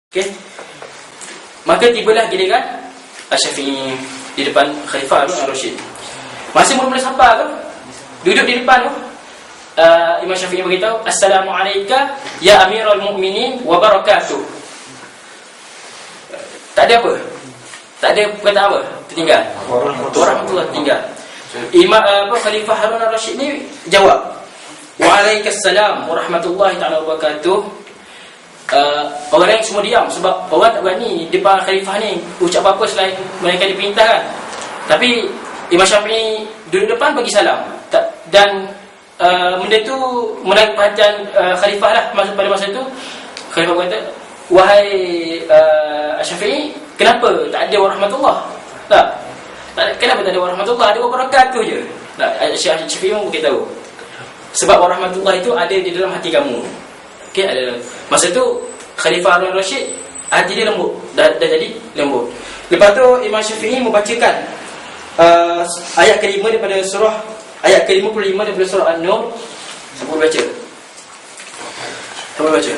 Okey. Maka tibalah giliran Asy-Syafi'i di depan Khalifah Harun Ar-Rasyid. Masa mula-mula sabar tu, duduk di depan tu, Imam Syafi'i beritahu, "Assalamualaikum ya Amirul Mukminin wa barakatuh." Tak ada apa? Tak ada perkataan apa? Tertinggal. Warahmatullahi tinggal. Khalifah Harun Ar-Rasyid ni jawab, "Waalaikumsalam warahmatullahi taala wabarakatuh." Orang yang semua diam sebab orang tak berani depan khalifah ni ucap apa-apa selain mereka diperintahkan. Tapi Imam Syafi'i duduk depan bagi salam. Dan benda tu menarik perhatian khalifah lah pada masa tu. Khalifah berkata, "Wahai Syafi'i, kenapa tak ada warahmatullah?" Tak. Kenapa tak ada warahmatullah? Ada wabarakatuh je. Tak, Syafi'i pun beritahu, sebab warahmatullah itu ada di dalam hati kamu. Okey, ada. Masa tu Khalifah Harun Ar-Rasyid hati dia lembut, dah jadi lembut. Lepas tu Imam Syafi'i membacakan ayat kelima daripada surah, ayat ke-55 daripada surah An-Nur. Siapa baca? Siapa baca?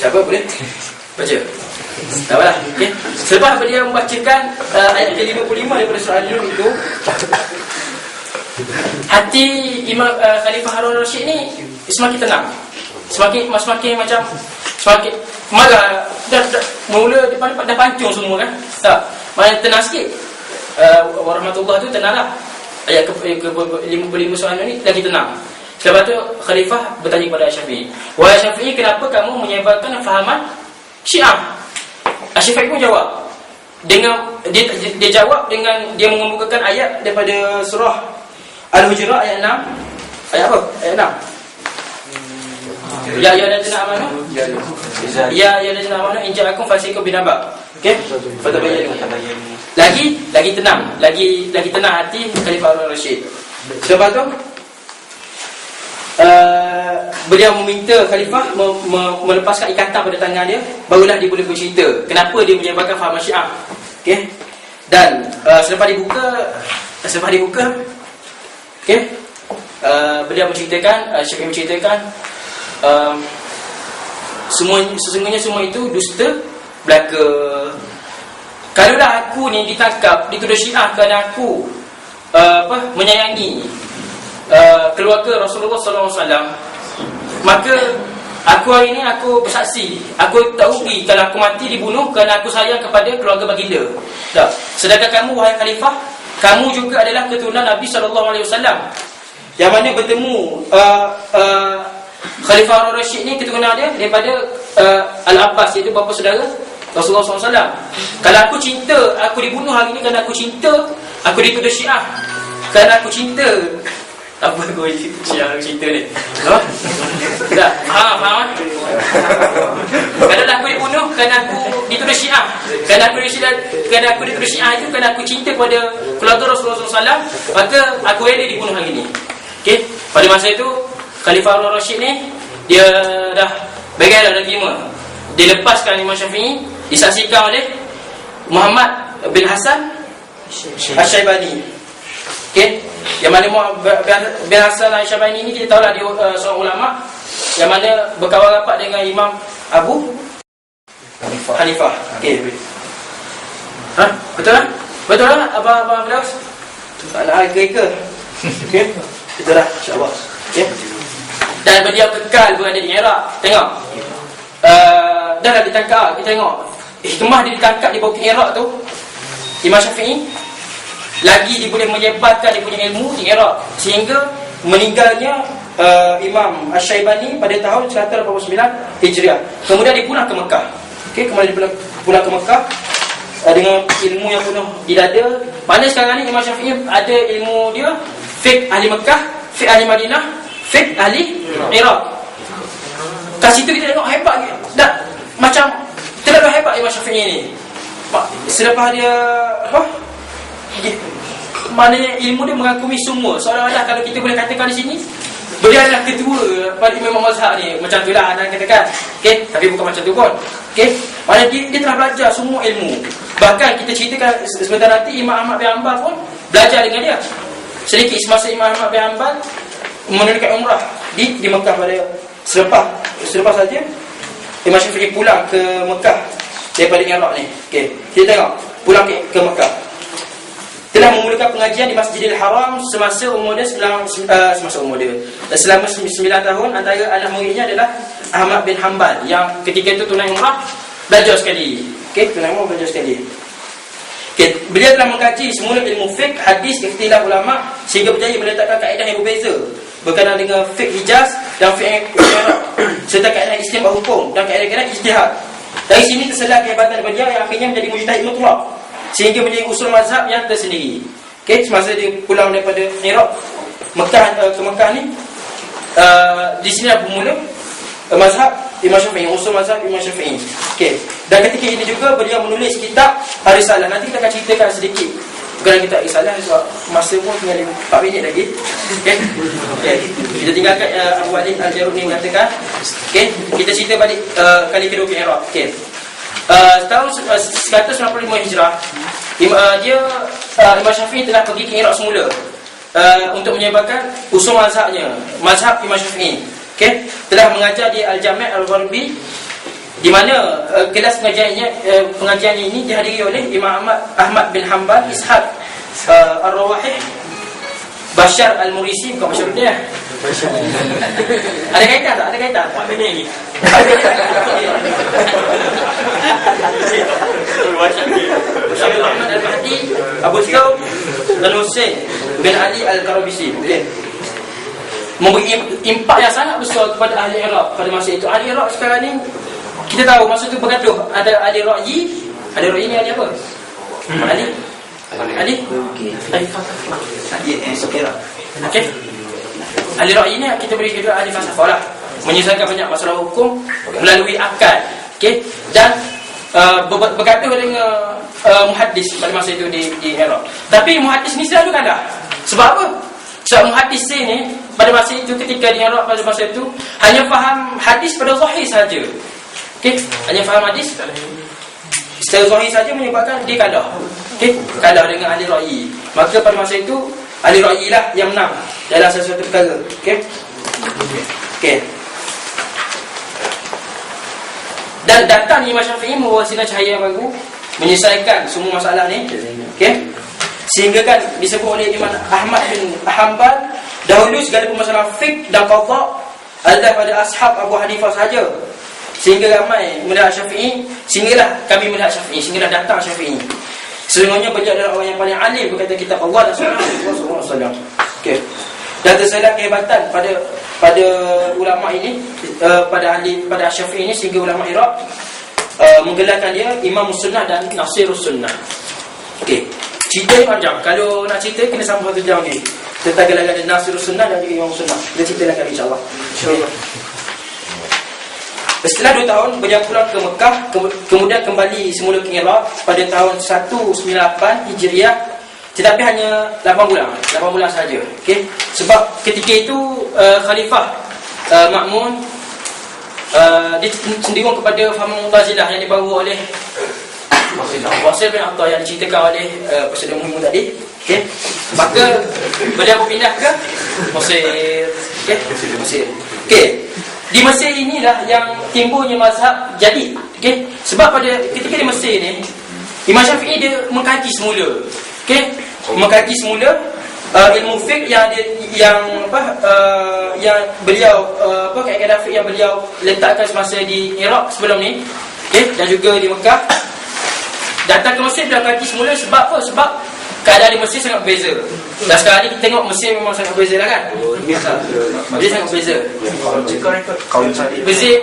Siapa boleh baca? Tak apalah. Okey. Selepas dia membacakan ayat ke-55 daripada surah An-Nur itu, hati Imam Khalifah Harun Ar-Rasyid ni semakin tenang. Semakin macam semakin marah, dah mula depan dah pancung semua kan. Tak. Malah tenang sikit. Warahmatullah tu tenanglah. Ayat ke-55 soalan ni lagi tenang. Selepas tu khalifah bertanya kepada Syafi'i, "Wahai Syafi'i, kenapa kamu menyebarkan fahaman Syiah?" Syafi'i pun jawab. Dengan dia jawab dengan dia mengemukakan ayat daripada surah Al-Hujurat ayat 6. Ayat apa? Ayat 6. Ya ladina amanu. Ya ladina amanu in ja'akum fasiqun binaba. Okey? Fatabayyanu. Lagi tenang, lagi tenang hati Khalifah Harun Ar-Rasyid. Sebab tu beliau meminta khalifah melepaskan ikatan pada tangan dia, barulah dia boleh bercerita kenapa dia menyebarkan faham Syiah. Okey? Dan selepas dibuka okey, beliau menceritakan, Syafi'i menceritakan, sesungguhnya semua itu dusta belaka. Kalaulah aku ni ditangkap, dituduh Syiah kerana aku menyayangi keluarga Rasulullah SAW, maka aku hari ini aku bersaksi, aku tak rugi kalau aku mati dibunuh kerana aku sayang kepada keluarga baginda. Tak. Sedangkan kamu wahai khalifah, kamu juga adalah keturunan Nabi SAW, yang mana bertemu Khalifah Harun Ar-Rasyid ni keturunan dia daripada Al-Abbas, iaitu bapa saudara Rasulullah SAW. Kalau aku cinta, aku dibunuh hari ni kerana aku cinta, aku dituduh Syiah kerana aku cinta. Apa aku Syiah cinta ni? Tak? Faham? Kalau aku dibunuh kerana aku dituduh Syiah, kerana aku dituduh Syiah itu kerana aku cinta kepada keluarga Rasulullah SAW, maka aku rela dibunuh hari ni. Okey? Pada masa itu Khalifah Harun Ar-Rasyid ni dia dah bagilah dah terima. Dia lepaskan Imam Syafi'i, disaksikan oleh Muhammad bin Hasan Asy-Syaibani. Okey, yang mana bin Hasan Asy-Syaibani ni kita tahulah dia seorang ulama yang mana berkawan rapat dengan Imam Abu Hanifah. Okey. Betul lah? Betul lah abang Firdaus? Tak nak harga. Okey. Betul lah, insya-Allah. Okey. Dan beliau kekal berada di Iraq. Tengok, dah ditangkap. Kita tengok hikmah dia ditangkap di bawah Iraq tu. Imam Syafi'i lagi dia boleh menyebarkan dia punya ilmu di Iraq, sehingga meninggalnya Imam Asy-Syaibani pada tahun 189 Hijriah. Kemudian dia pulang ke Mekah. Okey, kemudian dia pulang ke Mekah dengan ilmu yang penuh di dada. Mana sekarang ni Imam Syafi'i ada ilmu dia, fiqh ahli Mekah, fiqh ahli Madinah, fiqh ahli Iraq. Kat situ kita tengok hebat ke? Tak, macam terlalu hebat Imam Syafi'i ni. Selepas dia maknanya ilmu dia mengagumi semua. Seolah-olah kalau kita boleh katakan di sini, beliau adalah ketua pada imam mazhab ni. Macam itulah anda katakan. Okey, tapi bukan macam tu pun. Okey, maknanya dia telah belajar semua ilmu. Bahkan kita ceritakan sebentar nanti Imam Ahmad bin Hanbal pun belajar dengan dia. Sedikit semasa Imam Ahmad bin Hanbal menunaikan umrah di Mekah pada selepas saja Imam Syafi'i pulang ke Mekah daripada Iraq ni. Okey, kita tengok pulang ke Mekah. Telah memulakan pengajian di Masjidil Haram semasa umur dia selama 9 tahun. Antara anak muridnya adalah Ahmad bin Hanbal yang ketika itu tunai umrah belajar sekali. Okey, tunai umrah belajar sekali. Okey, beliau telah mengkaji semula ilmu fiqh, hadis, ikhtilaf ulama sehingga berjaya meletakkan kaedah yang berbeza berkenaan dengan fiqh Hijaz dan fiqh Iraq serta kaedah istimbat hukum dan kaedah-kaedah ijtihad. Dari sini terselah kehebatan beliau yang akhirnya menjadi mujtahid mutlak sehingga menjadi usul mazhab yang tersendiri. Okey, semasa dia pulang daripada Iraq ke Mekah ni, di sini bermula mazhab Imam Syafi'i, usul mazhab Imam Syafi'i. Okey, dan ketika ini juga beliau menulis kitab Ar-Risalah. Nanti kita akan ceritakan sedikit bukan kitab Risalah sebab masa pun tinggal 4 minit lagi. Okey. Okay. Kita tinggalkan Abu Ali Al-Jarud ni mengatakan, okey, kita cerita balik kali kedua ke Iraq. Okey. Tahun 195 Hijrah, Imam Syafi'i telah pergi ke Iraq semula untuk menyebarkan usul mazhabnya, mazhab Imam Syafi'i. Okey, telah mengajar di Al-Jami' Al-Gharbi di mana kelas pengajian ini dihadiri oleh Imam Ahmad bin Hanbal, Ishaq Ar-Rawahih, Bashar Al-Murisi, bukan Bashar dia. Ada kaitan tak? Ada kaitan? Apa benda ni? Ahmad Al-Mahdi, Abu Thawb dan Hussein bin Ali Al-Karabisi. Okey. Memberi impak yang sangat besar kepada ahli Iraq pada masa itu. Ahli Iraq sekarang ni kita tahu masa tu bergaduh, ada ahli Ra'yi. Ahli Ra'yi ni ahli apa? Ahli Okey. Ahli Ra'yi ni kita beri kedua ahli falsafah lah, menyelesaikan banyak masalah hukum melalui akal. Okey, dan bergaduh dengan muhaddis pada masa itu di Iraq. Tapi muhaddis ni selalu kalah. Sebab apa? Sebab muhaddis ni pada masa itu, ketika di Iraq pada masa itu, hanya faham hadis pada zahir saja. Okey, hanya faham hadis secara zahir saja, menyebabkan dia kalah. Okey, kalah dengan ahli Ra'yi. Maka pada masa itu ahli Ra'yi lah yang menang dalam sesuatu perkara. Okey. Okey. Dan datang Imam Syafi'i membawa sinar cahaya yang baru, menyelesaikan semua masalah ni. Okey. Sehingga kan disebut oleh Imam Ahmad bin Hanbal, dahulu segala permasalahan fiqh dan qadha adalah pada ashab Abu Hanifah sahaja. Sehingga ramai melihat Syafi'i, sehinggalah kami melihat Syafi'i, sehinggalah datang Syafi'i. Sesungguhnya beliau adalah orang yang paling alim berkata kitab Allah dan sunnah Rasulullah SAW. Okey. Dan terselah kehebatan pada ulama ini, pada Syafi'i ini, sehingga ulama Iraq menggelarkan dia Imam Sunnah dan Nasirus Sunnah. Okey. Cerita ni panjang. Kalau nak cerita kena sambung 1 jam ni tentang gelaran Nasirus Sunnah dan juga Imam Sunnah. Kita ceritalah kali insya-Allah. Setelah 2 tahun beliau pulang ke Mekah, kemudian kembali semula ke Iraq pada tahun 198 Hijriah, tetapi hanya 8 bulan sahaja. Okey, sebab ketika itu Khalifah Ma'mun dia cenderung kepada faham Mu'tazilah yang dibawa oleh Wasil bin Atha yang diceritakan oleh Presiden Muhammad tadi. Okey, maka beliau berpindah ke Mesir. Okey, Mesir. Okey, di Mesir inilah yang timbulnya mazhab Jadid. Okey, sebab pada ketika di Mesir ni Imam Syafi'i dia mengkaji semula. Okey, mengkaji semula ilmu fiqh yang beliau kaedah fiqh yang beliau letakkan semasa di Iraq sebelum ni. Okey, dan juga di Mekah. Datang ke Mesir beliau kaji semula. Sebab apa? Sebab keadaan di Mesir sangat berbeza. Dan sekarang ni kita tengok Mesir memang sangat berbeza lah kan? Dia sangat berbeza.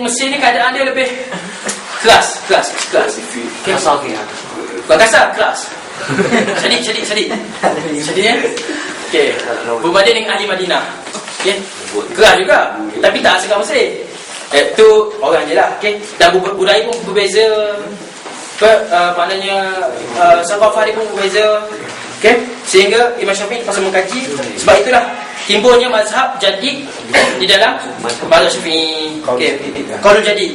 Mesir ni keadaan dia lebih keras. Bukan kasar, keras. Syadid ya? Okay. Berbanding dengan ahli Madinah. Okay. Keras juga, tapi tak segar Mesir. Itu orang je lah. Okay. Dan budaya pun berbeza. Maknanya Saqafah dia pun berbeza. Okay. Sehingga Imam Syafi'i pasal mengkaji. Sebab itulah timbulnya mazhab Jadid di dalam mazhab Syafi'i. Okay. Qaul Jadid.